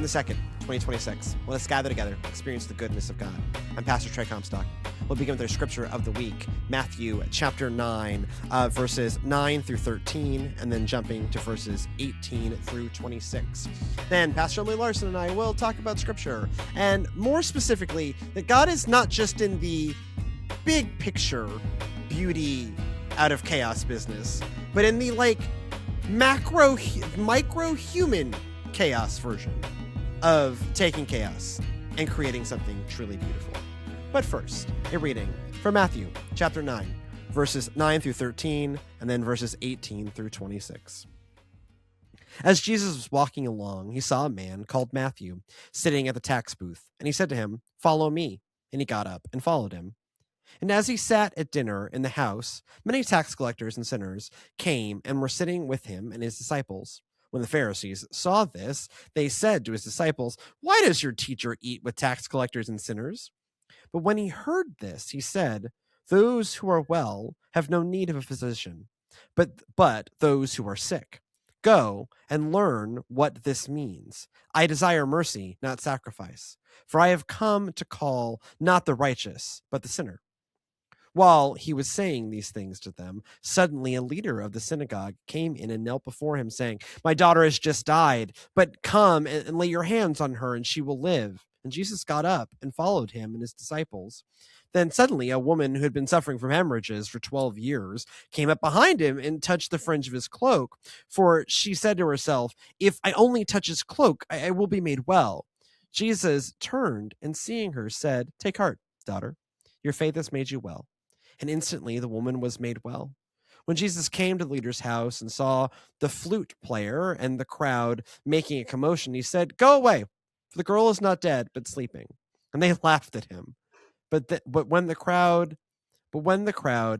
June the 2nd, 2026. Let us gather together, experience the goodness of God. I'm Pastor Trey Comstock. We'll begin with our scripture of the week, Matthew chapter 9, verses 9 through 13, and then jumping to verses 18 through 26. Then Pastor Emily Larson and I will talk about scripture, and more specifically, that God is not just in the big picture beauty out of chaos business, but in the micro human chaos version of taking chaos and creating something truly beautiful. But first, a reading from Matthew chapter 9, verses 9 through 13, and then verses 18 through 26. As Jesus was walking along, he saw a man called Matthew sitting at the tax booth, and he said to him, "Follow me." And he got up and followed him. And as he sat at dinner in the house, many tax collectors and sinners came and were sitting with him and his disciples. When the Pharisees saw this, they said to his disciples, "Why does your teacher eat with tax collectors and sinners?" But when he heard this, he said, "Those who are well have no need of a physician, but those who are sick. Go and learn what this means. I desire mercy, not sacrifice, for I have come to call not the righteous, but the sinner." While he was saying these things to them, suddenly a leader of the synagogue came in and knelt before him, saying, "My daughter has just died, but come and lay your hands on her, and she will live." And Jesus got up and followed him and his disciples. Then suddenly a woman who had been suffering from hemorrhages for 12 years came up behind him and touched the fringe of his cloak. For she said to herself, "If I only touch his cloak, I will be made well." Jesus turned and seeing her said, "Take heart, daughter. Your faith has made you well." And instantly the woman was made well. When Jesus came to the leader's house and saw the flute player and the crowd making a commotion, he said, "Go away, for the girl is not dead, but sleeping." And they laughed at him. But when the crowd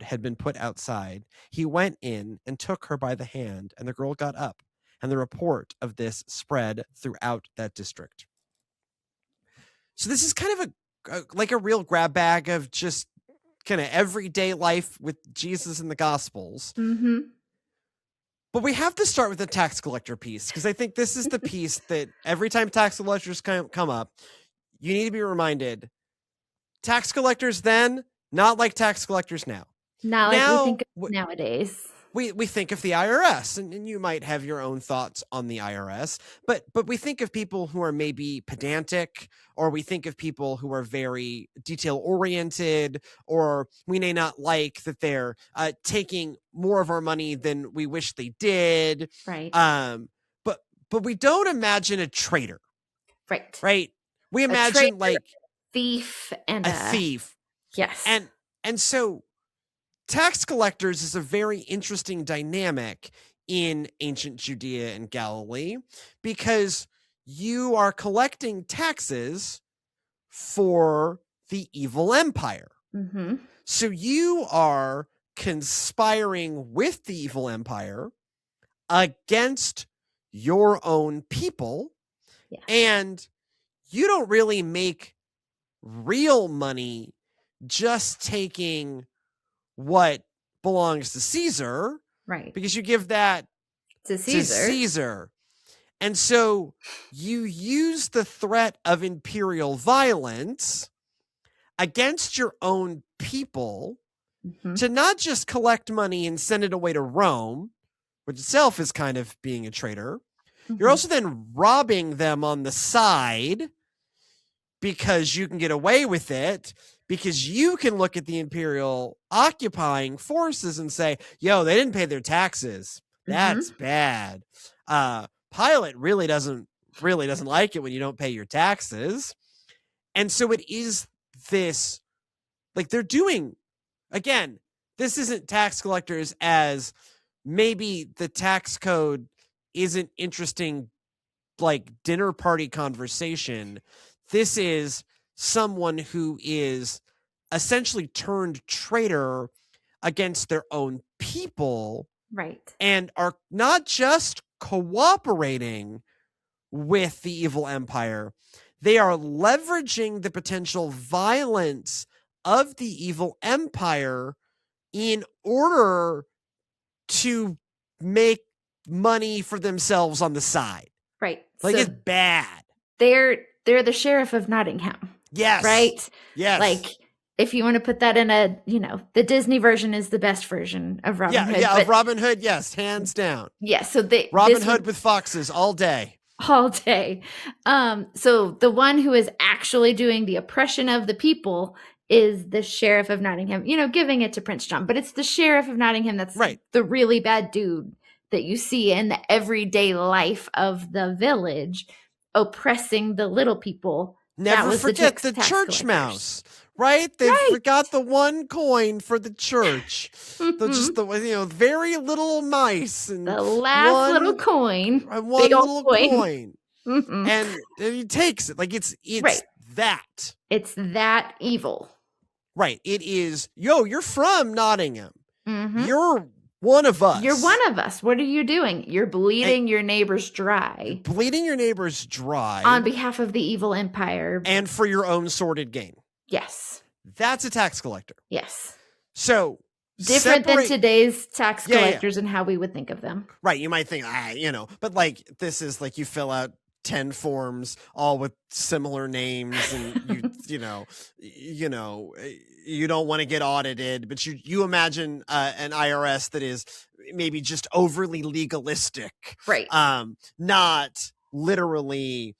had been put outside, he went in and took her by the hand, and the girl got up. And the report of this spread throughout that district. So this is kind of a real grab bag of just kind of everyday life with Jesus in the Gospels. Mm-hmm. But we have to start with the tax collector piece, because I think this is the piece that every time tax collectors come up, you need to be reminded. Tax collectors then, not like tax collectors now. Not like we think of nowadays. We think of the IRS, and you might have your own thoughts on the IRS, but we think of people who are maybe pedantic, or we think of people who are very detail-oriented, or we may not like that they're taking more of our money than we wish they did. Right. But we don't imagine a traitor. Right. Right? We imagine a thief and a thief. Yes. And so tax collectors is a very interesting dynamic in ancient Judea and Galilee, because you are collecting taxes for the evil empire. Mm-hmm. So you are conspiring with the evil empire against your own people. Yes. And you don't really make real money just taking what belongs to Caesar, right? Because you give that to Caesar. And so you use the threat of imperial violence against your own people to not just collect money and send it away to Rome, which itself is kind of being a traitor. You're also then robbing them on the side because you can get away with it, because you can look at the imperial occupying forces and say, "Yo, they didn't pay their taxes. That's bad. Pilate really doesn't like it when you don't pay your taxes." And so it is this, they're doing, again, this isn't tax collectors as maybe the tax code isn't interesting, dinner party conversation. This is someone who is essentially turned traitor against their own people. Right. And are not just cooperating with the evil empire, they are leveraging the potential violence of the evil empire in order to make money for themselves on the side. Right. It's bad. they're the sheriff of Nottingham. Yes. Right? Yes. Like, if you want to put that in a, the Disney version is the best version of Robin Hood. Yeah, of Robin Hood, yes, hands down. Yeah, so Robin Hood with foxes all day. All day. So the one who is actually doing the oppression of the people is the sheriff of Nottingham, giving it to Prince John. But it's the sheriff of Nottingham that's the really bad dude that you see in the everyday life of the village, oppressing the little people. Never forget the church mouse, right? They forgot the one coin for the church. Just the very little mice and the last little coin, one little coin, mm-hmm. and he takes it like it's that. It's that evil, right? It is. You're from Nottingham. Mm-hmm. You're one of us. You're one of us. What are you doing? You're bleeding your neighbors dry. Bleeding your neighbors dry. On behalf of the evil empire. And for your own sordid gain. Yes. That's a tax collector. Yes. So different than today's tax collectors and how we would think of them. Right. You might think, but like this is like you fill out 10 forms all with similar names and you don't want to get audited, but you imagine an IRS that is maybe just overly legalistic, right? Not literally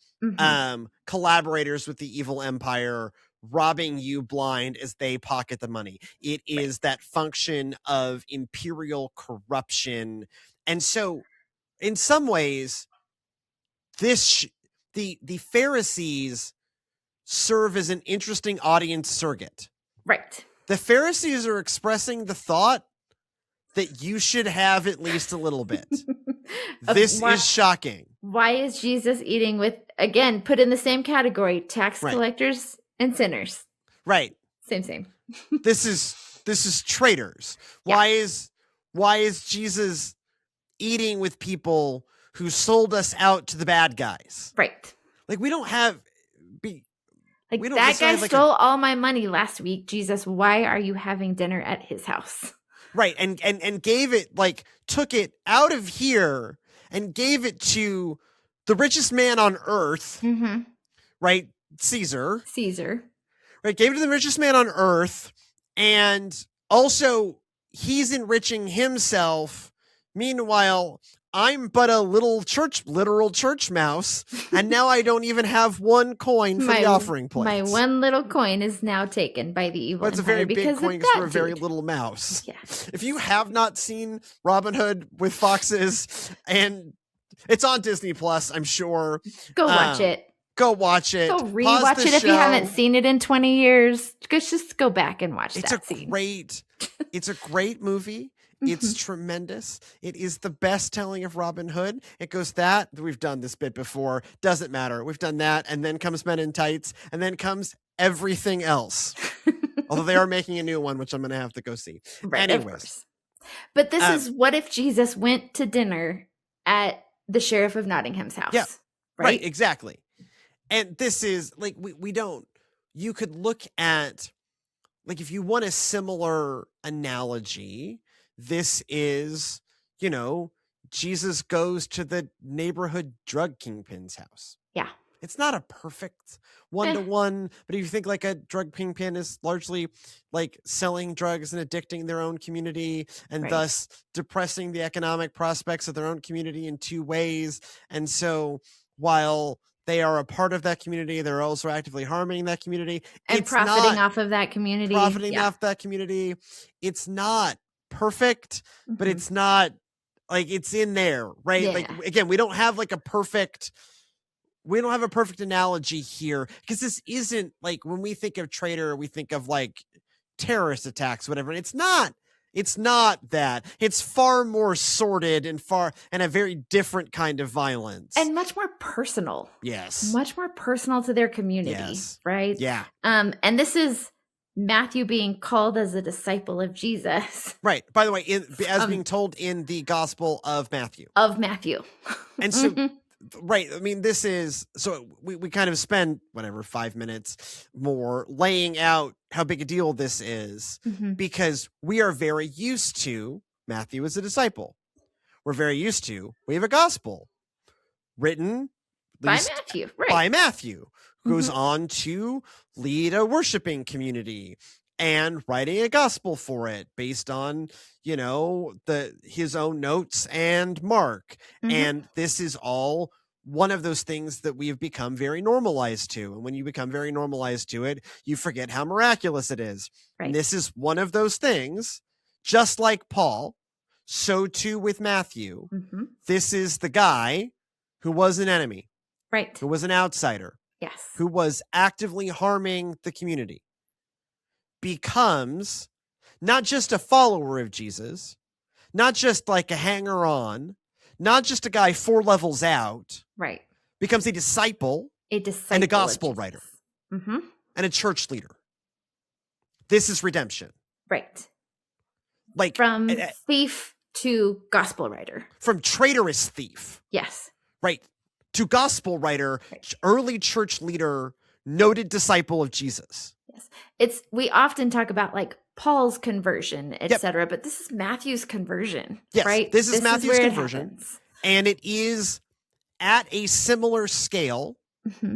collaborators with the evil empire robbing you blind as they pocket the money. It is that function of imperial corruption. And so in some ways the Pharisees serve as an interesting audience surrogate. Right. The Pharisees are expressing the thought that you should have at least a little bit. This is shocking. Why is Jesus eating with, again, put in the same category, tax collectors and sinners? Right. Same. This is traitors. Yeah. Why is Jesus eating with people who sold us out to the bad guys? Right. Like we don't have that guy stole all my money last week. Jesus, why are you having dinner at his house? Right. And gave it, took it out of here and gave it to the richest man on earth. Mm-hmm. Right. Caesar. Right. Gave it to the richest man on earth. And also he's enriching himself. Meanwhile, I'm but a literal church mouse, and now I don't even have one coin for the offering plates. My one little coin is now taken by the evil empire. It's a very big coin because we're a very little mouse. Yeah. If you have not seen Robin Hood with foxes, and it's on Disney Plus, I'm sure. Go watch it. Go watch it. Go rewatch it if you haven't seen it in 20 years. Just go back and watch that scene. It's a great movie. It's tremendous. It is the best telling of Robin Hood. It goes that. We've done this bit before. Doesn't matter. We've done that. And then comes Men in Tights. And then comes everything else. Although they are making a new one, which I'm going to have to go see. Right, anyways. Of course. But this is what if Jesus went to dinner at the sheriff of Nottingham's house? Yeah, right, exactly. And this is we don't, you could look at, if you want a similar analogy, this is, Jesus goes to the neighborhood drug kingpin's house. Yeah. It's not a perfect one-to-one, but if you think a drug kingpin is largely selling drugs and addicting their own community and thus depressing the economic prospects of their own community in two ways. And so while they are a part of that community, they're also actively harming that community. And profiting off of that community. It's not perfect, but it's not it's in there, right? Yeah. Again, we don't have a perfect analogy here because this isn't when we think of traitor, we think of terrorist attacks, whatever. It's not that. It's far more sordid and a very different kind of violence. And much more personal. Yes. Much more personal to their community, right? Yeah. And this is Matthew being called as a disciple of Jesus. Right. By the way, as being told in the Gospel of Matthew. And so, right. I mean, this is, so we kind of spend 5 minutes more laying out how big a deal this is because we are very used to Matthew as a disciple. We have a gospel written least by Matthew, right? By Matthew, goes on to lead a worshiping community and writing a gospel for it based on, his own notes and Mark. And this is all one of those things that we have become very normalized to. And when you become very normalized to it, you forget how miraculous it is. Right. And this is one of those things, just like Paul, so too with Matthew. This is the guy who was an enemy. Right. Who was an outsider. Yes. Who was actively harming the community. Becomes not just a follower of Jesus, not just like a hanger-on, not just a guy 4 levels out. Right. Becomes a disciple and a gospel writer. And a church leader. This is redemption. Right. Like from thief to gospel writer. From traitorous thief. Yes. Right. To gospel writer, early church leader, noted disciple of Jesus. Yes. We often talk about like Paul's conversion, etc., but this is Matthew's conversion. Yes, right? This is Matthew's conversion. And it is at a similar scale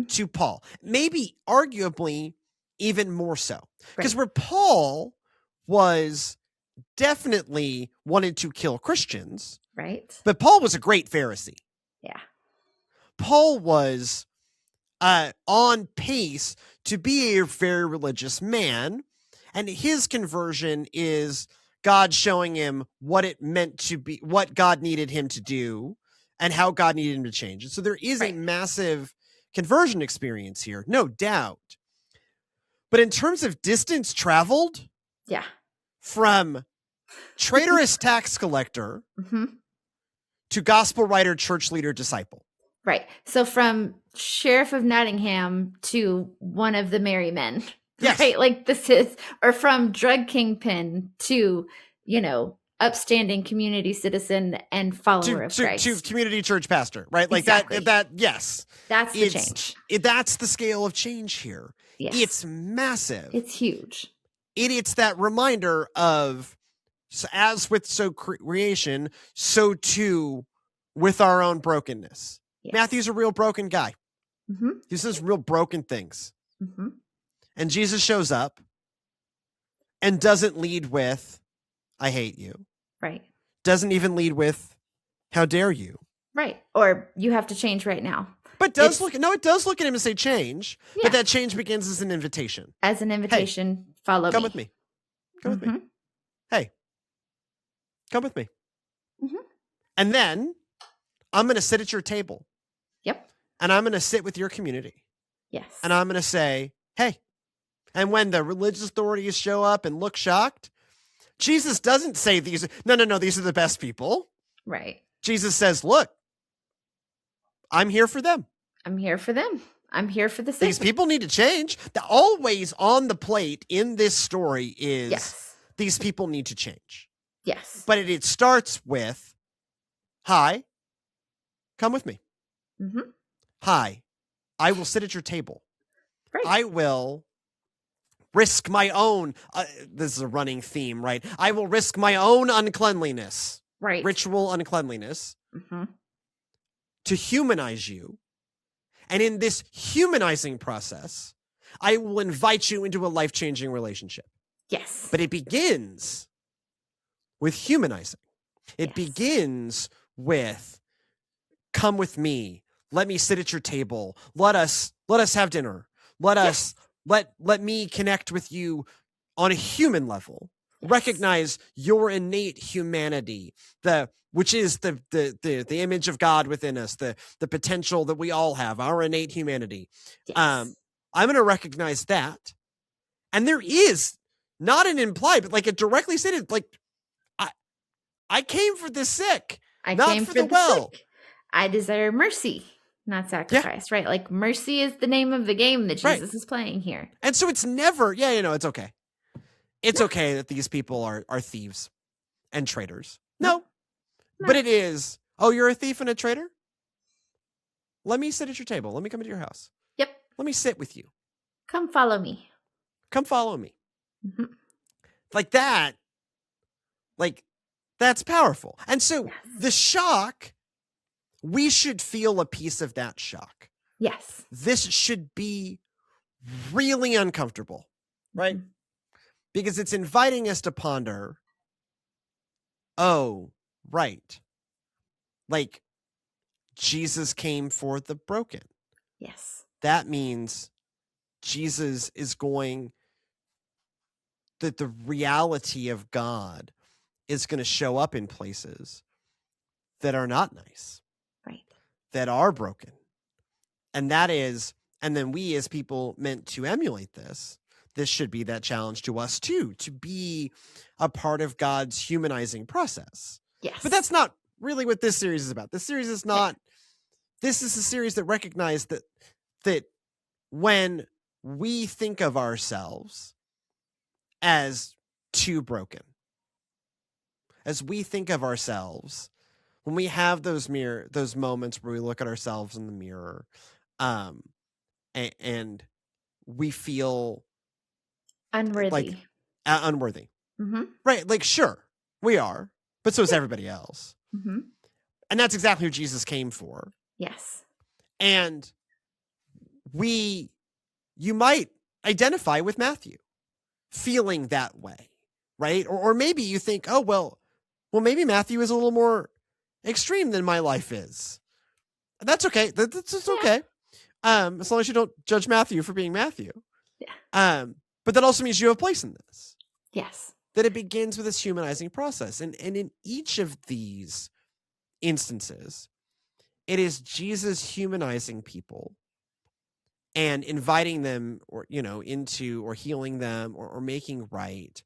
to Paul. Maybe arguably even more so. Because where Paul was definitely wanted to kill Christians. Right. But Paul was a great Pharisee. Yeah. Paul was on pace to be a very religious man, and his conversion is God showing him what it meant to be, what God needed him to do, and how God needed him to change. And so there is a massive conversion experience here, no doubt. But in terms of distance traveled, from traitorous tax collector to gospel writer, church leader, disciple. Right. So from Sheriff of Nottingham to one of the merry men. Yes. Right. Like this is, or from drug kingpin to, upstanding community citizen and follower of Christ. To community church pastor, right? Like exactly. that, yes. That's the change. That's the scale of change here. Yes. It's massive. It's huge. It's that reminder of, as with creation, so too with our own brokenness. Yes. Matthew's a real broken guy. He says real broken things. And Jesus shows up and doesn't lead with, I hate you. Right. Doesn't even lead with, how dare you. Right. Or you have to change right now. But it does look at him and say change, but that change begins as an invitation. As an invitation, hey, follow come me. With me. Come with me. Hey, come with me. And then I'm going to sit at your table. Yep. And I'm going to sit with your community. Yes. And I'm going to say, hey. And when the religious authorities show up and look shocked, Jesus doesn't say these are the best people. Right. Jesus says, look, I'm here for them. I'm here for them. I'm here for the sick. These people need to change. Always on the plate in this story is these people need to change. Yes. But it starts with, hi, come with me. Hi, I will sit at your table. Right. I will risk my own, this is a running theme, right? I will risk my own uncleanliness. Right. Ritual uncleanliness. To humanize you. And in this humanizing process, I will invite you into a life-changing relationship. Yes. But it begins with humanizing. It begins with, come with me. Let me sit at your table. Let us have dinner. Let me connect with you on a human level. Recognize your innate humanity, which is the image of God within us, the potential that we all have, our innate humanity. Yes. I'm going to recognize that. And there is not an implied, but like a directly stated, like, I came for the sick, not for the well. Sick. I desire mercy, not sacrifice, right? Like mercy is the name of the game that Jesus is playing here. And so it's never, it's okay. It's okay that these people are thieves and traitors. No. But it is, you're a thief and a traitor? Let me sit at your table. Let me come into your house. Yep. Let me sit with you. Come follow me. Come follow me. Like that, that's powerful. And so the shock, we should feel a piece of that shock. Yes. This should be really uncomfortable, right? Mm-hmm. Because it's inviting us to ponder, oh, right. Like, Jesus came for the broken. Yes. That means Jesus is going, that the reality of God is going to show up in places that are not nice, right, that are broken. And that is, and then we as people meant to emulate this should be that challenge to us too, to be a part of God's humanizing process. Yes. But that's not really what this series is about. This series is not, this is a series that recognized that when we think of ourselves as too broken, as we think of ourselves, when we have those moments where we look at ourselves in the mirror, and we feel unworthy, like unworthy, mm-hmm. right? Like, sure, we are, but so is everybody else. Mm-hmm. And that's exactly who Jesus came for. Yes. And you might identify with Matthew feeling that way, right? Or maybe you think, oh, well, maybe Matthew is a little more extreme than my life is. That's okay. That's okay. As long as you don't judge Matthew for being Matthew. Yeah. But that also means you have a place in this. Yes. That it begins with this humanizing process. And in each of these instances, it is Jesus humanizing people and inviting them into or healing them or making right.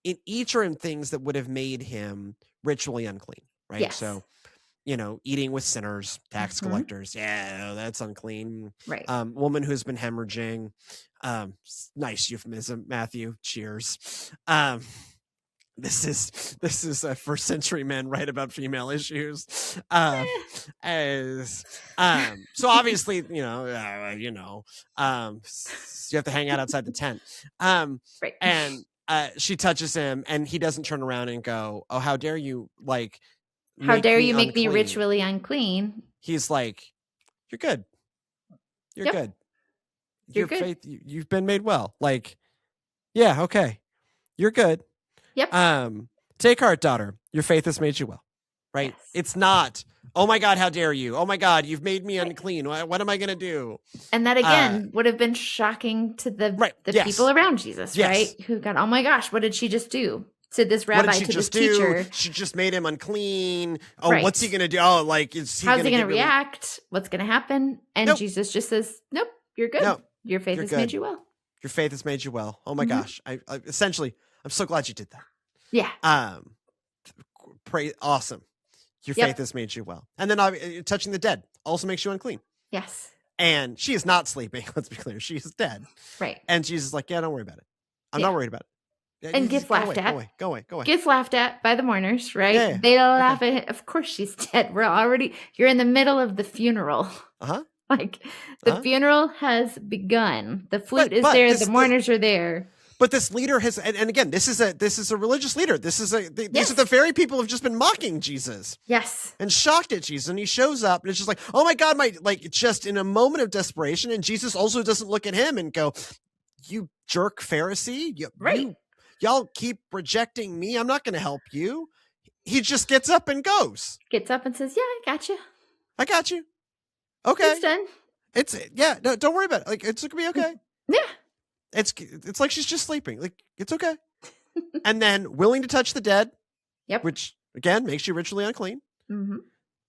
In each are in things that would have made him ritually unclean, right? Yes. So, eating with sinners, tax collectors. Yeah, that's unclean. Right. Woman who's been hemorrhaging. Nice euphemism, Matthew. Cheers. This is first century men write about female issues. So obviously, you have to hang out outside the tent. Right. And she touches him, and he doesn't turn around and go, "Oh, how dare you!" Like, how dare you make unclean. me ritually unclean? He's like, "You're good. You're good. You're good. Faith, you've been made well. Like, yeah, okay, you're good. Yep. Take heart, daughter. Your faith has made you well." Right? Yes. It's not, "Oh my God, how dare you? Oh my God, you've made me unclean. What am I going to do?" And that again would have been shocking to the people around Jesus, right? Who got, "Oh my gosh, what did she just do to this rabbi, to this teacher? She just made him unclean. Oh, what's he going to do? Oh, like, how's he going to react? What's going to happen?" And Jesus just says, "Nope, you're good. Nope, your faith has made you well. Your faith has made you well." Oh my gosh. I essentially, I'm so glad you did that. Yeah. Pray. Awesome. Your faith has made you well. And then touching the dead also makes you unclean. Yes. And she is not sleeping. Let's be clear. She is dead. Right. And Jesus is like, "Yeah, don't worry about it. I'm not worried about it." And gets laughed at. Go away. Gets laughed at by the mourners, right? Yeah. They laugh at it. Of course she's dead. You're in the middle of the funeral. Uh-huh. Like, the funeral has begun. The flute is there. The mourners are there. But this leader has, and again, this is a religious leader. These are the very people who have just been mocking Jesus. Yes. And shocked at Jesus. And he shows up, and it's just like, "Oh my God, just in a moment of desperation." And Jesus also doesn't look at him and go, "You jerk Pharisee. Y'all keep rejecting me. I'm not going to help you." He just gets up and goes. Gets up and says, "Yeah, I got you. I got you. Okay. It's done. No, don't worry about it. Like, it's going to be okay." Yeah. It's like she's just sleeping. Like, it's okay. And then willing to touch the dead. Yep. Which again makes you ritually unclean. Mm-hmm.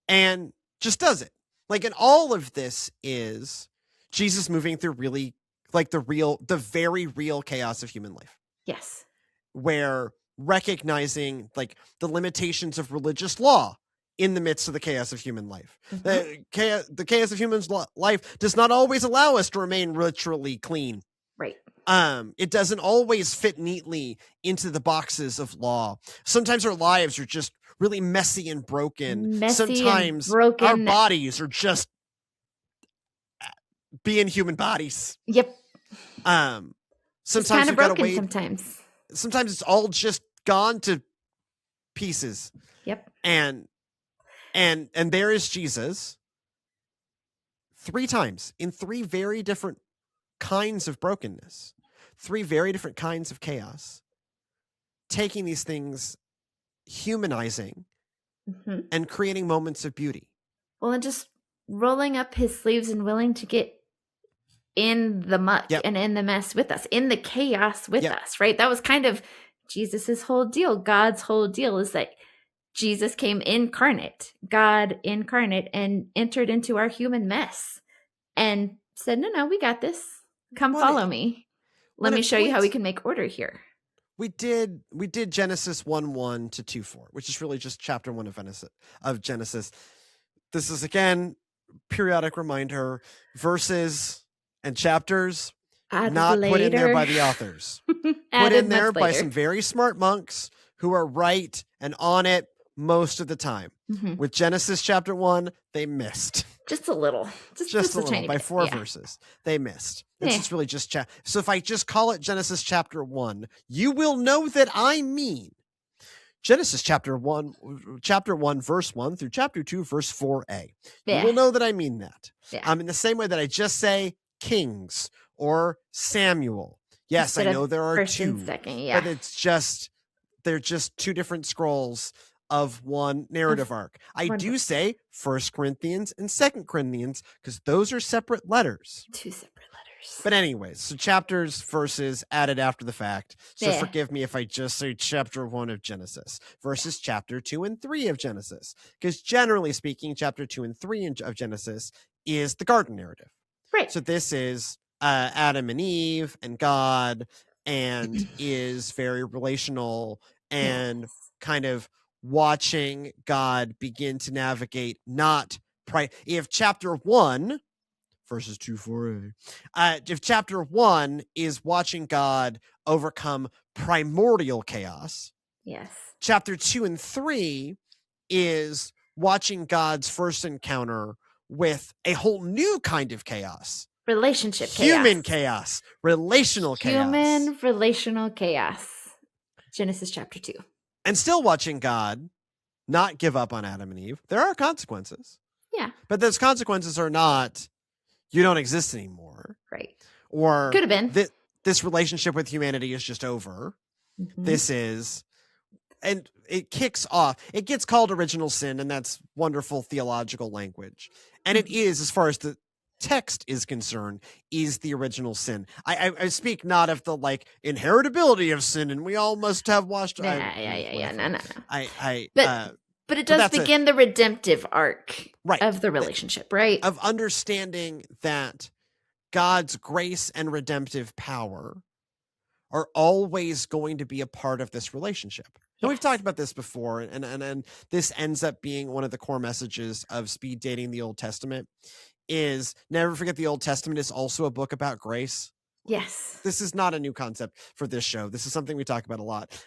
And just does it. Like, and all of this is Jesus moving through really like the very real chaos of human life. Yes. Where recognizing like the limitations of religious law in the midst of the chaos of human life. Mm-hmm. The chaos of human life does not always allow us to remain ritually clean. Right. It doesn't always fit neatly into the boxes of law. Sometimes our lives are just really messy and broken. Sometimes our bodies are just being human bodies. Yep. Sometimes we've got to wait. Sometimes it's all just gone to pieces. Yep. And there is Jesus 3 times in 3 very different kinds of brokenness, 3 very different kinds of chaos, taking these things, humanizing, and creating moments of beauty. Well, and just rolling up his sleeves and willing to get in the muck and in the mess with us, in the chaos with us, right? That was kind of Jesus's whole deal. God's whole deal is that Jesus came incarnate, God incarnate, and entered into our human mess and said, no, we got this. Come follow me. Let me show you how we can make order here. We did Genesis 1:1 to 2:4, which is really just chapter 1 of Genesis. This is, again, periodic reminder, verses and chapters not put in there by the authors. Put in there by some very smart monks who are right and on it most of the time. With Genesis chapter 1, they missed. Just a little. Just a little, by 4 verses. They missed. It's just really just so if I just call it Genesis chapter 1, you will know that I mean Genesis chapter 1 verse 1 through chapter 2 verse 4a. You will know that I mean that. In the same way that I just say Kings or Samuel. Yes, I know there are 2, but it's just they're just 2 different scrolls of one narrative arc. I do say 1 Corinthians and 2 Corinthians because those are separate letters. 2 separate letters. But anyways, so chapters, verses added after the fact. So forgive me if I just say chapter 1 of Genesis versus chapter 2 and 3 of Genesis. Because generally speaking, chapter 2 and 3 of Genesis is the garden narrative. Right. So this is Adam and Eve and God, and is very relational and kind of watching God begin to navigate if chapter 1 verses 2-4a, if chapter 1 is watching God overcome primordial chaos, chapter 2 and 3 is watching God's first encounter with a whole new kind of chaos. Relationship chaos. Human chaos. Relational chaos. Human relational chaos. Genesis chapter 2. And still watching God not give up on Adam and Eve. There are consequences. Yeah. But those consequences are not, you don't exist anymore. Right. Or could have been. This relationship with humanity is just over. This is, and it kicks off. It gets called original sin, and that's wonderful theological language. And it is, as far as the text is concerned, is the original sin. I speak not of the inheritability of sin, and we all must have washed. No. But it but does begin the redemptive arc of the relationship, right? Of understanding that God's grace and redemptive power are always going to be a part of this relationship. And we've talked about this before, and this ends up being one of the core messages of speed dating the Old Testament. Is never forget the Old Testament is also a book about grace. Yes. This is not a new concept for this show. This is something we talk about a lot.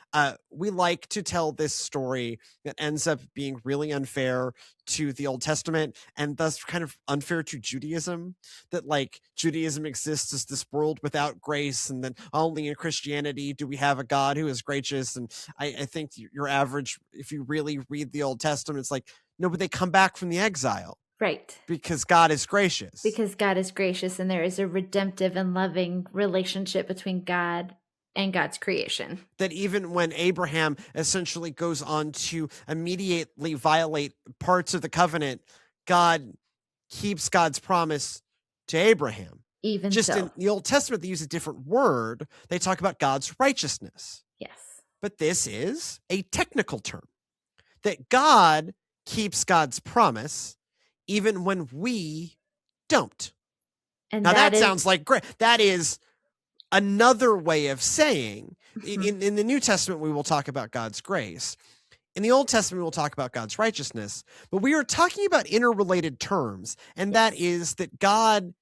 We like to tell this story that ends up being really unfair to the Old Testament and thus kind of unfair to Judaism. That Judaism exists as this world without grace, and then only in Christianity do we have a God who is gracious. And I think your average, if you really read the Old Testament, it's no, but they come back from the exile. Right. Because God is gracious. Because God is gracious, and there is a redemptive and loving relationship between God and God's creation. That even when Abraham essentially goes on to immediately violate parts of the covenant, God keeps God's promise to Abraham. Even just so. In the Old Testament, they use a different word. They talk about God's righteousness. Yes. But this is a technical term. That God keeps God's promise even when we don't. And now that sounds like great. That is another way of saying, in the New Testament, we will talk about God's grace. In the Old Testament, we will talk about God's righteousness. But we are talking about interrelated terms. And that is that God,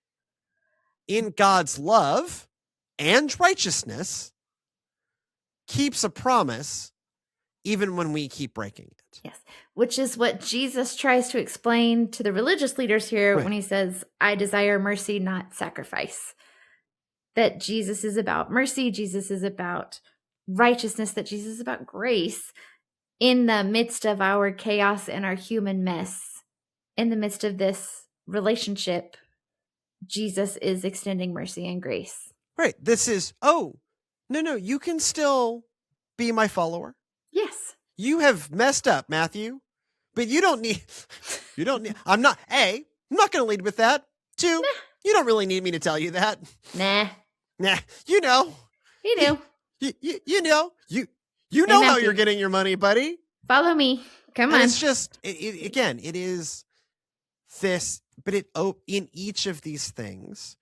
in God's love and righteousness, keeps a promise even when we keep breaking it. Yes, which is what Jesus tries to explain to the religious leaders here when he says, I desire mercy, not sacrifice. That Jesus is about mercy, Jesus is about righteousness, that Jesus is about grace in the midst of our chaos and our human mess, in the midst of this relationship Jesus is extending mercy and grace. Right. This is, oh, no, you can still be my follower. Yes. You have messed up, Matthew, but you don't need, I'm not going to lead with that. 2, Nah. You don't really need me to tell you that. Nah. You know. You do. You know. You know how you're getting your money, buddy. Follow me. Come on. It's just, again, it is this, but in each of these things,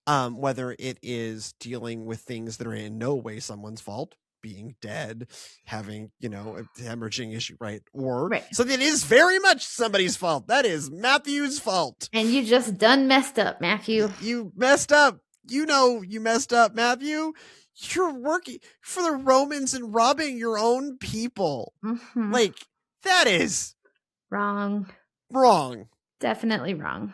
whether it is dealing with things that are in no way someone's fault, being dead, having, an hemorrhaging issue, right? Or so that is very much somebody's fault. That is Matthew's fault. And you just done messed up, Matthew. You messed up. You know you messed up, Matthew. You're working for the Romans and robbing your own people. Mm-hmm. Like, that is wrong. Definitely wrong.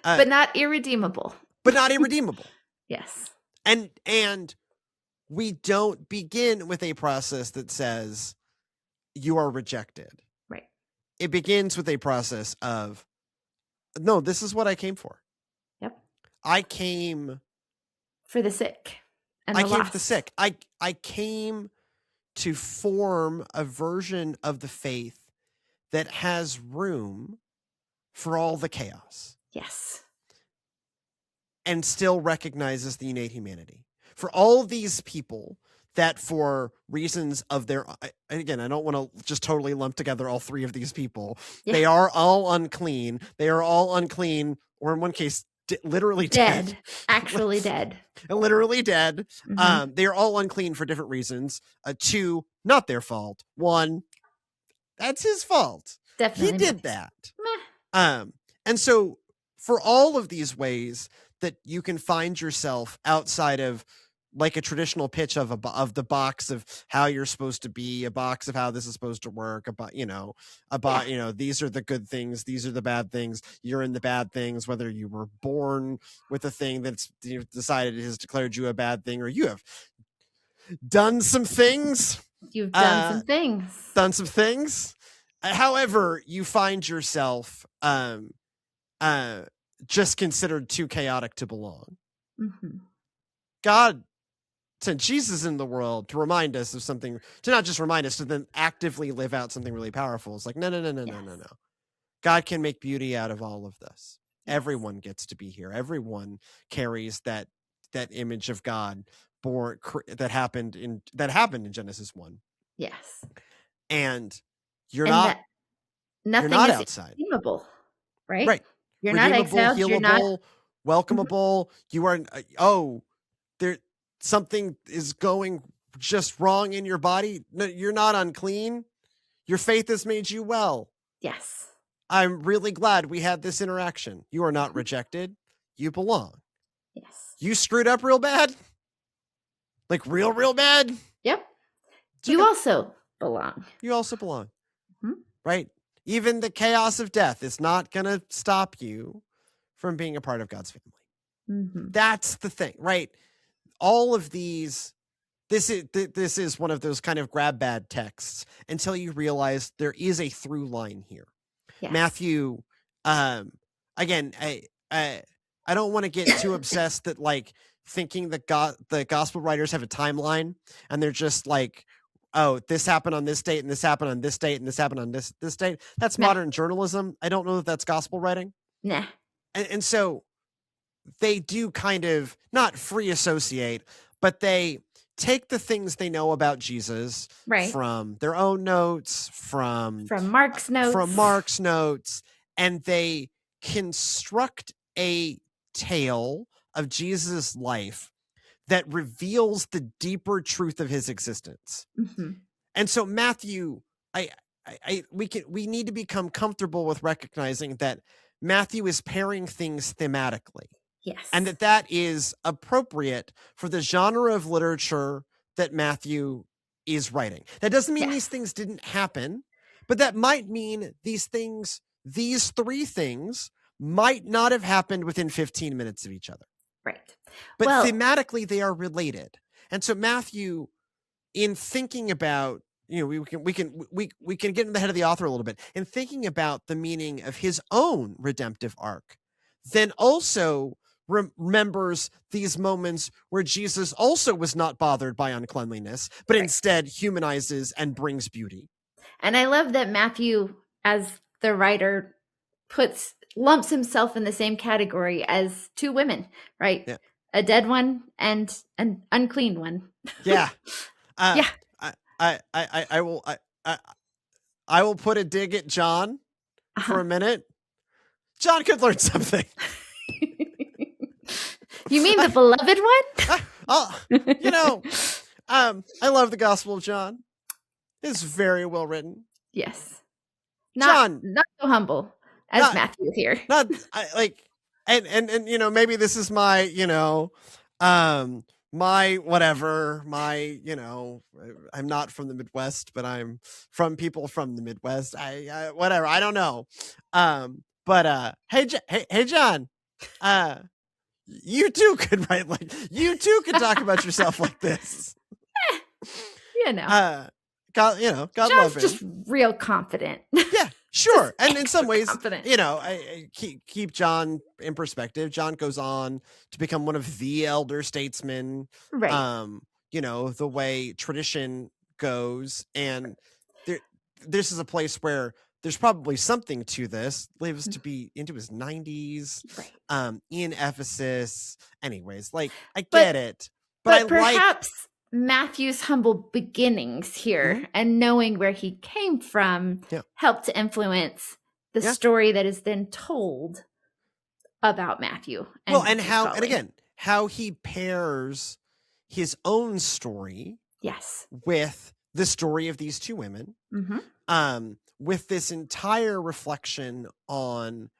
But not irredeemable. Yes. And we don't begin with a process that says you are rejected. Right. It begins with a process of, no, this is what I came for. Yep. I came for the sick and the lost. Came for the sick. I came to form a version of the faith that has room for all the chaos. Yes. And still recognizes the innate humanity. For all these people that for reasons of their, again, I don't want to just totally lump together all 3 of these people. Yeah. They are all unclean. Or in one case, literally dead. Actually dead. Literally dead. Mm-hmm. They are all unclean for different reasons. 2, not their fault. 1, that's his fault. Definitely. He did that. And so for all of these ways that you can find yourself outside of like a traditional pitch of the box of how you're supposed to be, a box of how this is supposed to work, these are the good things, these are the bad things, you're in the bad things, whether you were born with a thing that's decided has declared you a bad thing, or you have done some things. You've done some things. However, you find yourself just considered too chaotic to belong. Mm-hmm. God sent Jesus in the world to remind us of something, to not just remind us, to then actively live out something really powerful. It's like, no. God can make beauty out of all of this. Yes. Everyone gets to be here. Everyone carries that image of God that happened in Genesis 1. Yes. And you're not outside. Redeemable, right? Right. You're not exiled. Healable, you're not welcomeable. You are. There something is going just wrong in your body. No, you're not unclean. Your faith has made you well. Yes. I'm really glad we had this interaction. You are not rejected. You belong. Yes. You screwed up real bad. Like real bad. Yep. You also belong. Mm-hmm. Right? Even the chaos of death is not going to stop you from being a part of God's family. Mm-hmm. That's the thing, right? All of these, this is one of those kind of grab bag texts until you realize there is a through line here. Yes. Matthew, again, I don't want to get too obsessed that like thinking that the gospel writers have a timeline and they're just like, oh, this happened on this date and this happened on this date and this happened on this date. That's modern journalism. I don't know that that's gospel writing. Nah. And so they do kind of not free associate, but they take the things they know about Jesus from their own notes, from Mark's notes, and they construct a tale of Jesus' life that reveals the deeper truth of his existence. Mm-hmm. And so Matthew, we need to become comfortable with recognizing that Matthew is pairing things thematically. Yes. And that is appropriate for the genre of literature that Matthew is writing. That doesn't mean these things didn't happen, but that might mean these 3 things might not have happened within 15 minutes of each other. Right. But thematically, they are related. And so Matthew, in thinking about we can get in the head of the author a little bit in thinking about the meaning of his own redemptive arc, then also remembers these moments where Jesus also was not bothered by uncleanliness, but instead humanizes and brings beauty. And I love that Matthew, as the writer, lumps himself in the same category as two women, right? Yeah. A dead one and an unclean one. Yeah. Yeah. I will put a dig at John for a minute. John could learn something. You mean the beloved one? I love the Gospel of John. It's very well written. Yes. John, not so humble as Matthew here. Maybe this is my, my whatever, my, I'm not from the Midwest, but I'm from people from the Midwest. Whatever, I don't know. Hey, John, you too could write you too could talk about yourself like this. God John's just real confident. Yeah, sure. And in some ways, confident. I keep John in perspective. John goes on to become one of the elder statesmen. Right. The way tradition goes. And this is a place where there's probably something to this. Lives to be into his 90s. Right. In Ephesus. Anyways, I get it. But perhaps Matthew's humble beginnings here and knowing where he came from helped to influence the story that is then told about Matthew. And how he pairs his own story with the story of these two women, with this entire reflection on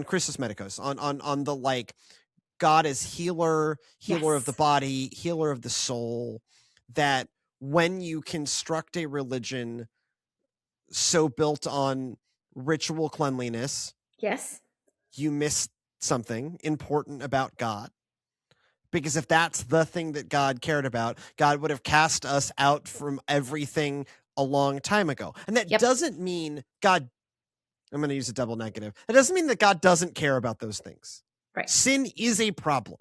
Christus Medicus, on the God as healer of the body, healer of the soul, that when you construct a religion so built on ritual cleanliness, you miss something important about God. Because if that's the thing that God cared about, God would have cast us out from everything a long time ago. And that doesn't mean I'm going to use a double negative. It doesn't mean that God doesn't care about those things. Right. Sin is a problem.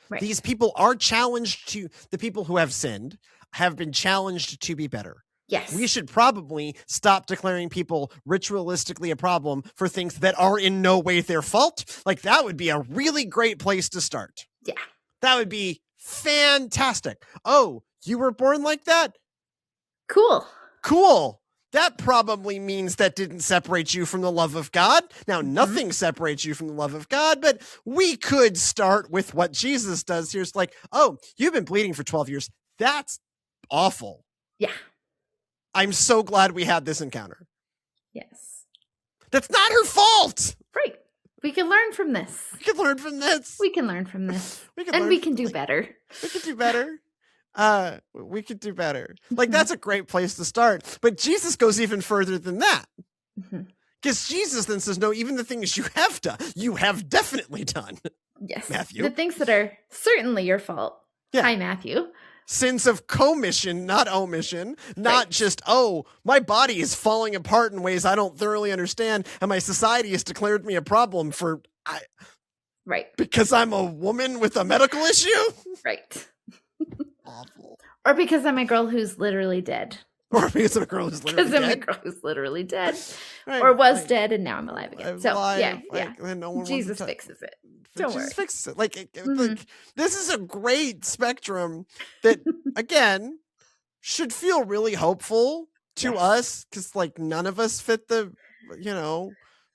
Right. These people are challenged the people who have sinned have been challenged to be better. Yes. We should probably stop declaring people ritualistically a problem for things that are in no way their fault. That would be a really great place to start. Yeah. That would be fantastic. Oh, you were born like that? Cool. That probably means that didn't separate you from the love of God. Now, nothing separates you from the love of God, but we could start with what Jesus does here. It's oh, you've been bleeding for 12 years. That's awful. Yeah. I'm so glad we had this encounter. Yes. That's not her fault. Right. We can learn from this. We can learn from this. We can learn from this. We can do better. We can do better. We could do better. That's a great place to start. But Jesus goes even further than that. Because Jesus then says, no, even the things you have done, you have definitely done. Yes. Matthew. The things that are certainly your fault. Yeah. Hi, Matthew. Sins of commission, not omission. Not just, oh, my body is falling apart in ways I don't thoroughly understand, and my society has declared me a problem because I'm a woman with a medical issue? Right. Awful. Or because I'm a girl who's literally dead. Or because I'm a girl who's literally dead. Because I'm a girl who's literally dead. Right, or was dead and now I'm alive again. No Jesus fixes it. Don't worry. Fixes it. This is a great spectrum that, again, should feel really hopeful to us, because none of us fit the,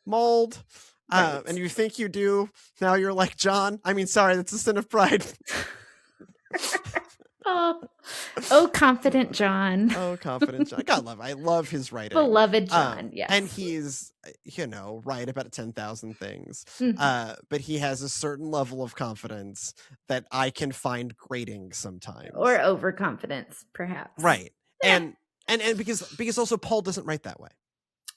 mold. Right. And you think you do. Now you're like John. I mean, sorry, that's a sin of pride. Oh, confident John. Oh, confident John. I love his writing. Beloved John, yes. And he's, right about 10,000 things. But he has a certain level of confidence that I can find grating sometimes. Or overconfidence, perhaps. Right. Yeah. And because also Paul doesn't write that way.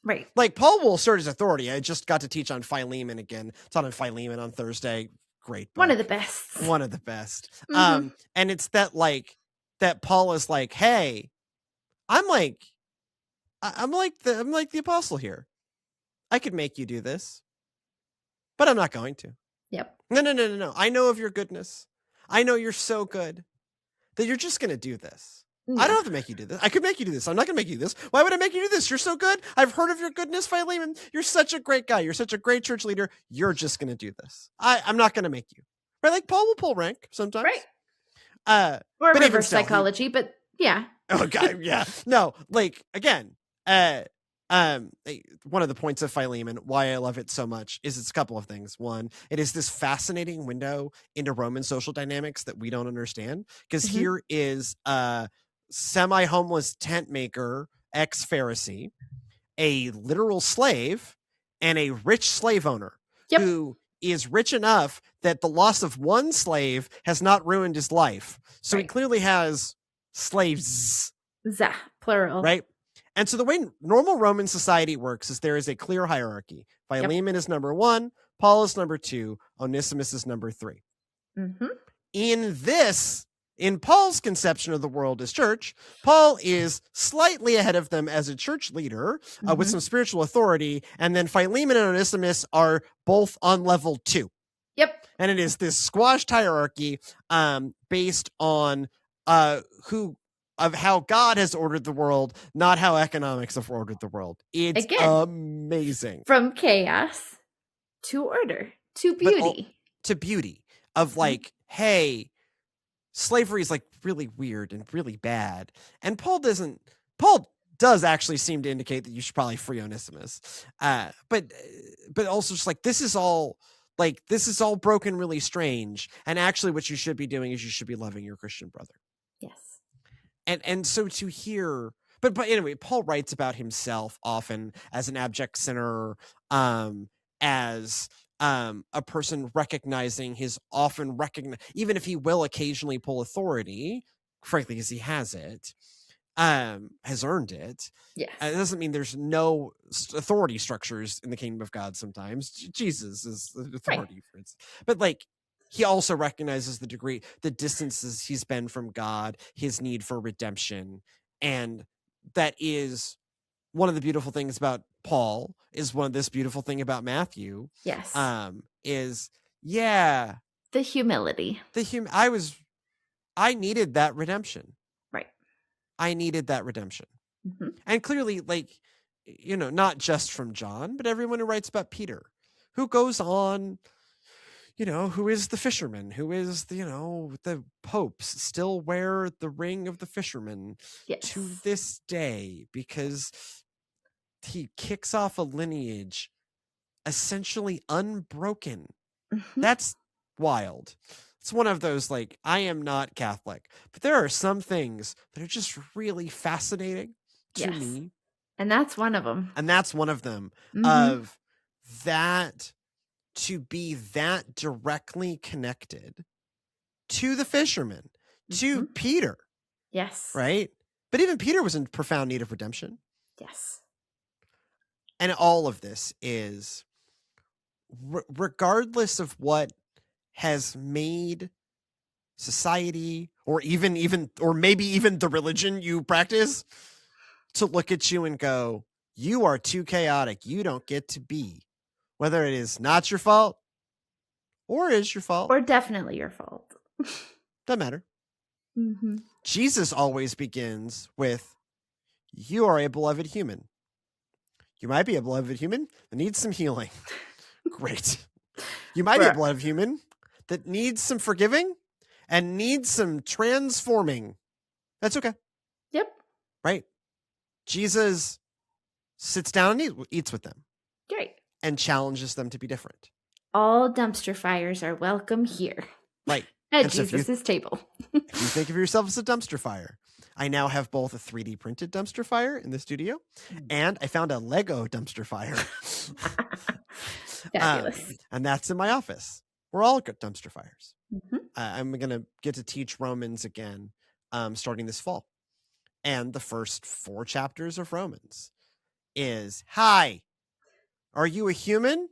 Right. Paul will assert his authority. I just got to teach on Philemon again. It's on Philemon on Thursday. Great book. One of the best. One of the best. And it's that that Paul is hey, I'm like the apostle here. I could make you do this, but I'm not going to. Yep. No. I know of your goodness. I know you're so good that you're just going to do this. I don't have to make you do this. I could make you do this. I'm not going to make you do this. Why would I make you do this? You're so good. I've heard of your goodness, Philemon. You're such a great guy. You're such a great church leader. You're just going to do this. I'm not going to make you. Right? Like Paul will pull rank sometimes. Right. Or reverse psychology, but yeah. Oh God, yeah. No, like again, one of the points of Philemon, why I love it so much, is it's a couple of things. One, it is this fascinating window into Roman social dynamics that we don't understand. Because here is a semi-homeless tent maker, ex-Pharisee, a literal slave, and a rich slave owner who is rich enough that the loss of one slave has not ruined his life. So he clearly has slaves. Plural. Right? And so the way normal Roman society works is there is a clear hierarchy. Philemon is number 1, Paul is number 2, Onesimus is number 3. In Paul's conception of the world as church, Paul is slightly ahead of them as a church leader with some spiritual authority, and then Philemon and Onesimus are both on level 2. Yep. And it is this squashed hierarchy based on how God has ordered the world, not how economics have ordered the world. It's amazing. From chaos to order to beauty. To beauty of like, hey, slavery is like really weird and really bad. And Paul does actually seem to indicate that you should probably free Onesimus. But also just like, this is all broken, really strange. And actually what you should be doing is you should be loving your Christian brother. Yes. And so to hear, but anyway, Paul writes about himself often as an abject sinner, as a person recognizing even if he will occasionally pull authority, frankly, because he has it, has earned it. Yes. It doesn't mean there's no authority structures in the kingdom of God sometimes. Jesus is the authority, for instance. But like, he also recognizes the distances he's been from God, his need for redemption. And that is one of the beautiful things about Paul, is one of this beautiful thing about Matthew. Yes. The humility. I needed that redemption. Right. I needed that redemption. And clearly, like, not just from John, but everyone who writes about Peter, who goes on, who is the fisherman, who is the popes still wear the ring of the fisherman to this day, because he kicks off a lineage essentially unbroken. That's wild. It's one of those, like, I am not Catholic, but there are some things that are just really fascinating to me. And that's one of them. Of that, to be that directly connected to the fisherman, to Peter. Yes. Right? But even Peter was in profound need of redemption. Yes. And all of this is, regardless of what has made society or maybe even the religion you practice to look at you and go, you are too chaotic. You don't get to be. Whether it is not your fault or is your fault. Or definitely your fault. Doesn't matter. Jesus always begins with, you are a beloved human. You might be a beloved human that needs some healing. Great. You might be a beloved human that needs some forgiving and needs some transforming. That's okay. Yep. Right? Jesus sits down and eats with them. Great. And challenges them to be different. All dumpster fires are welcome here. Right. At Jesus' table. If you think of yourself as a dumpster fire, I now have both a 3D printed dumpster fire in the studio, and I found a Lego dumpster fire. Fabulous. And that's in my office. We're all dumpster fires. I'm going to get to teach Romans again starting this fall. And the first 4 chapters of Romans is, hi, are you a human?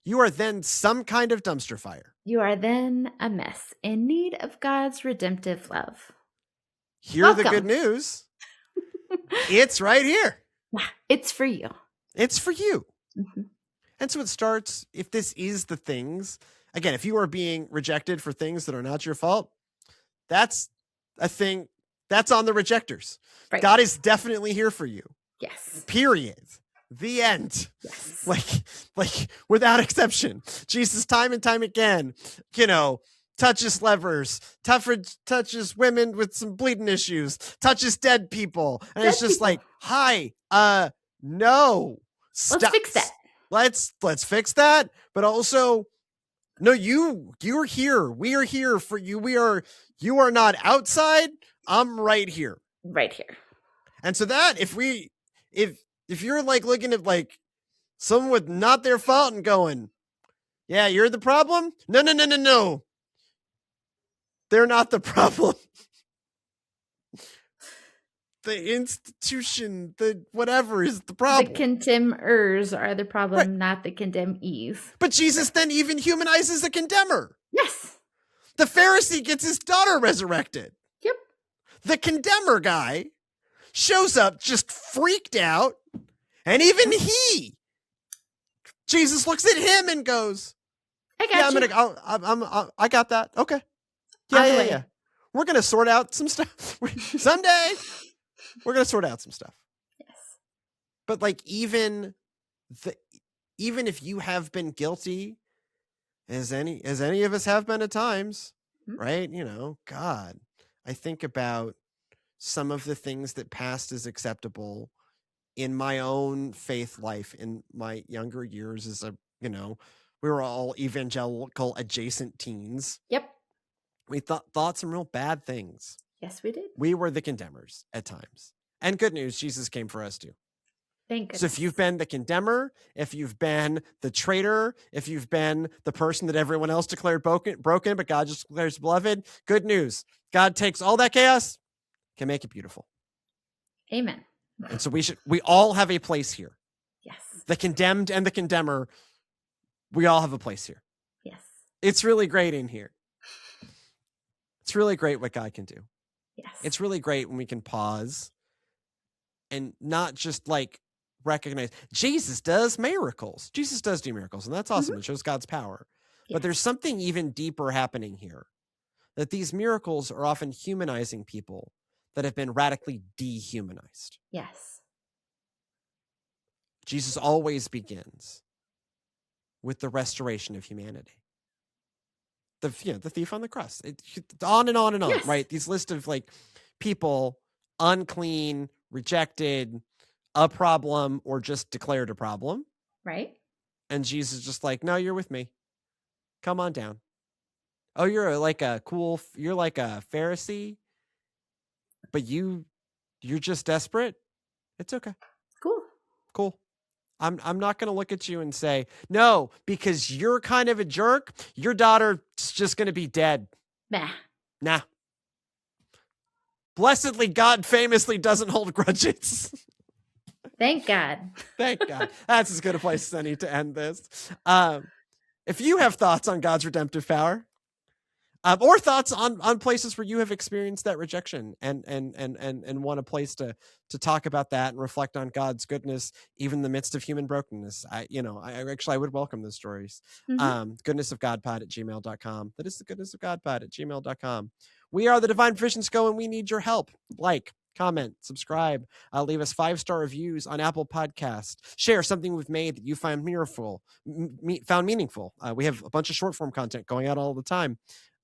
You are then some kind of dumpster fire. You are then a mess in need of God's redemptive love. Hear the good news. It's right here. It's for you. It's for you. Mm-hmm. And so it starts, if this is the things, again, if you are being rejected for things that are not your fault, that's a thing that's on the rejectors. Right. God is definitely here for you. Yes. Period. The end. Yes. Like without exception. Jesus, time and time again, touches lepers, touches women with some bleeding issues, touches dead people. And it's just like, hi, no. Let's fix that. Let's fix that. But also, no, you're here. We are here for you. You are not outside. I'm right here. Right here. And so that if you're like looking at like someone with not their fault and going, yeah, you're the problem. No. They're not the problem. The institution, the whatever is the problem. The condemners are the problem, right. Not the condemnees. But Jesus then even humanizes the condemner. Yes. The Pharisee gets his daughter resurrected. Yep. The condemner guy shows up just freaked out. And even Jesus looks at him and goes, I got that. Okay. Yeah. We're going to sort out some stuff. Someday, we're going to sort out some stuff. Yes. But like, even if you have been guilty, as any of us have been at times, right? God, I think about some of the things that passed as acceptable in my own faith life in my younger years as we were all evangelical adjacent teens. Yep. We thought some real bad things. Yes, we did. We were the condemners at times. And good news, Jesus came for us too. Thank goodness. So if you've been the condemner, if you've been the traitor, if you've been the person that everyone else declared broken, but God just declares beloved, good news. God takes all that chaos, can make it beautiful. Amen. And so we all have a place here. Yes. The condemned and the condemner, we all have a place here. Yes. It's really great in here. It's really great what God can do. Yes. It's really great when we can pause and not just like recognize Jesus does miracles. Jesus does do miracles, and that's awesome. It shows God's power. Yes. But there's something even deeper happening here, that these miracles are often humanizing people that have been radically dehumanized. Yes. Jesus always begins with the restoration of humanity. The thief on the cross. On and on and on, yes. Right? These list of like people unclean, rejected, a problem, or just declared a problem. Right. And Jesus is just like, no, you're with me. Come on down. Oh, you're like a Pharisee, but you're just desperate. It's okay. Cool. I'm not going to look at you and say, no, because you're kind of a jerk. Your daughter's just going to be dead. Nah. Blessedly, God famously doesn't hold grudges. Thank God. Thank God. That's as good a place as any to end this. If you have thoughts on God's redemptive power, or thoughts on places where you have experienced that rejection and want a place to talk about that and reflect on God's goodness, even in the midst of human brokenness, I would welcome those stories. goodnessofgodpod@gmail.com. That is the goodnessofgodpod@gmail.com. We are the Divine Provisions Co, and we need your help. Like, comment, subscribe, leave us 5-star reviews on Apple Podcasts. Share something we've made that you find meaningful. We have a bunch of short form content going out all the time.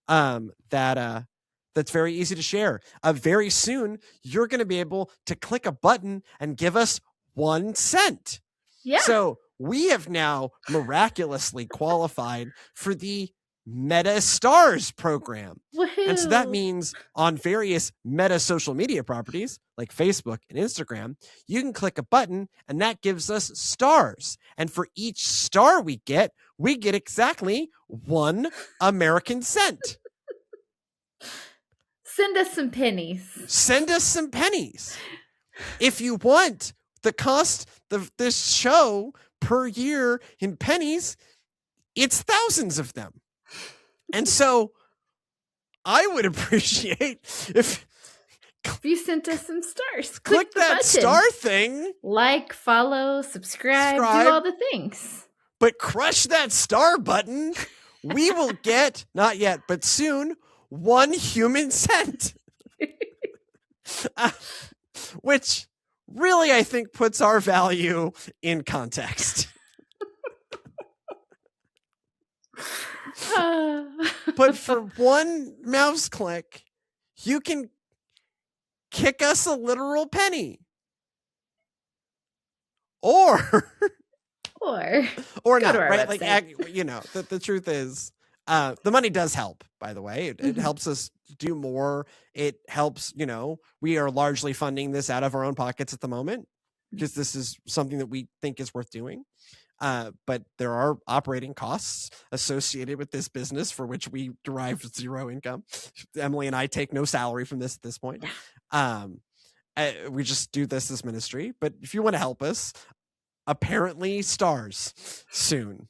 That's very easy to share. Very soon, you're going to be able to click a button and give us 1 cent. Yeah. So we have now miraculously qualified for the Meta Stars program. Woohoo. And so that means on various Meta social media properties like Facebook and Instagram, you can click a button and that gives us stars. And for each star we get exactly 1 American cent. Send us some pennies. If you want the cost of this show per year in pennies, it's thousands of them. And so I would appreciate if If you sent us some stars, click the that button. star thing. Like, follow, subscribe, do all the things. But crush that star button. We will get, not yet, but soon, 1 human cent. Which really, I think, puts our value in context. But for 1 mouse click, you can kick us a literal penny. Or not, right? Like, the truth is, the money does help, by the way. It helps us do more. It helps, we are largely funding this out of our own pockets at the moment because this is something that we think is worth doing. But there are operating costs associated with this business for which we derive 0 income. Emily and I take no salary from this at this point. We just do this as ministry. But if you want to help us, apparently stars soon.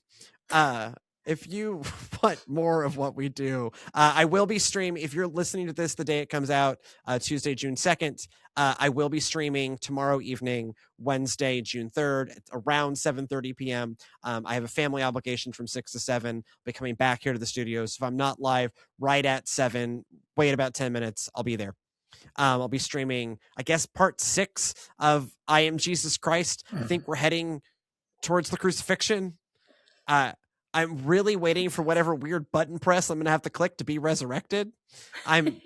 If you want more of what we do, I will be streaming. If you're listening to this the day it comes out, Tuesday, June 2nd, I will be streaming tomorrow evening, Wednesday, June 3rd, around 7:30 p.m. I have a family obligation from 6 to 7. I'll be coming back here to the studios. If I'm not live right at 7, wait about 10 minutes. I'll be there. I'll be streaming, I guess, part 6 of I Am Jesus Christ. I think we're heading towards the crucifixion. I'm really waiting for whatever weird button press I'm going to have to click to be resurrected. I'm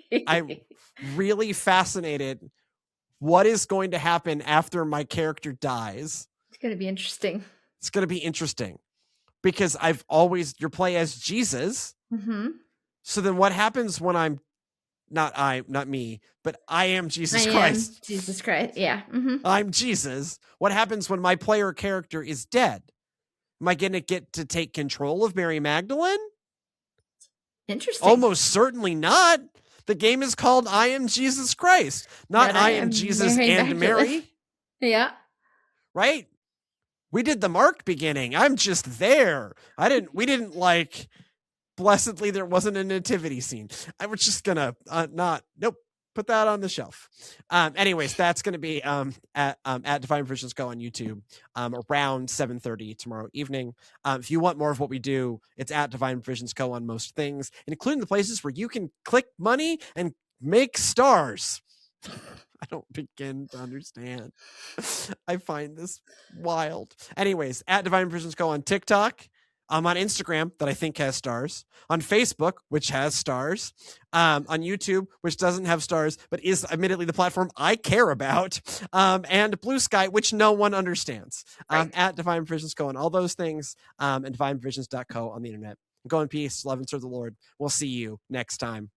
really fascinated what is going to happen after my character dies. It's going to be interesting. It's going to be interesting because you play as Jesus. Mm-hmm. So then what happens when I'm not me, but I am Jesus Christ. Jesus Christ. Yeah. Mm-hmm. I'm Jesus. What happens when my player character is dead? Am I going to get to take control of Mary Magdalene? Interesting. Almost certainly not. The game is called I Am Jesus Christ, not I Am Jesus and Mary. Yeah. Right? We did the Mark beginning. I'm just there. We didn't like blessedly there wasn't a nativity scene. I was just gonna put that on the shelf. Anyways, that's gonna be at Divine Provisions Go on YouTube around 7:30 tomorrow evening. If you want more of what we do, it's at Divine Provisions Go on most things, including the places where you can click money and make stars. I don't begin to understand. I find this wild. Anyways, at Divine Provisions Go on TikTok. On Instagram, that I think has stars. On Facebook, which has stars. On YouTube, which doesn't have stars, but is admittedly the platform I care about. And Blue Sky, which no one understands. Right. At Divine Provisions Co. on all those things. And divineprovisions.co on the internet. Go in peace, love and serve the Lord. We'll see you next time.